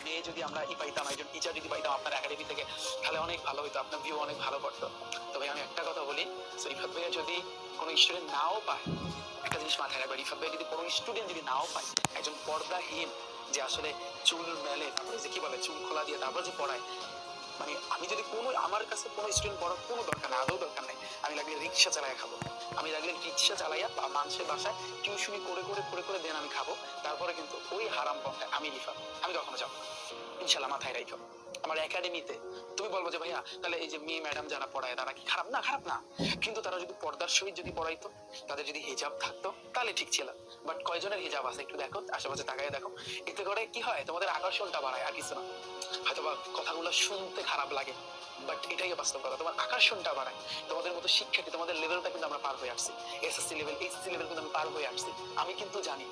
মেয়ে যদি আমরা পাইতাম, একজন টিচার যদি পাইতাম আপনার একাডেমি থেকে, তাহলে অনেক ভালো হইতো, আপনার ভিউ অনেক ভালো করতো। তবে আমি একটা কথা বলি, ইফাত ভাইয়া যদি কোনো স্টুডেন্ট নাও পায়, একটা জিনিস মাথায় রাখবেন, ইফাত ভাইয়া যদি কোনো স্টুডেন্ট যদি নাও পায়, একজন পর্দাহীন যে আসলে চুল মেলে, তারপরে যে কি বলে চুল খোলা দিয়ে তারপর যে পড়ায়, মানে আমি যদি কোনো আমার কাছে কোনো স্টুডেন্ট পড়ার কোনো দরকার নেই, আদৌ দরকার নেই, আমি লাগলে রিক্সা চালায় খাবো, আমি লাগলে রিক্সা চালাইয়া বা মানুষের বাসায় টিউশনি করে করে করে করে দেন আমি খাবো, তারপরে কিন্তু ওই হারাম পথে আমি রিফাত আমি কখনো যাবো না, ইনশাল্লাহ। মাথায় রাখো আমার একাডেমিতে তুমি বলবো যে ভাইয়া তাহলে এই যে মেয়ে ম্যাডাম যারা পড়ায় তারা কি খারাপ? না, খারাপ না, কিন্তু তারা যদি পর্দার সহিত যদি পড়াইতো, তাদের যদি হিজাব থাকতো, তাহলে ঠিক ছিল। বাট কয়জনের হিজাব আছে একটু দেখো, আশেপাশে তাকায় দেখো, এতে করে কি হয়, তোমাদের আকর্ষণটা বাড়ায়, আর কিছু না। হয়তোবা কথাগুলো শুনতে খারাপ লাগে, বাট এটাই বাস্তব কথা, তোমার আকর্ষণটা বাড়ায়। তোমাদের মতো শিক্ষার্থী, তোমাদের লেভেলটা কিন্তু আমরা পার হয়ে আসছি, এসএসসি লেভেল, এইচএসসি লেভেল কিন্তু আমি পার হয়ে আসছি। আমি কিন্তু জানি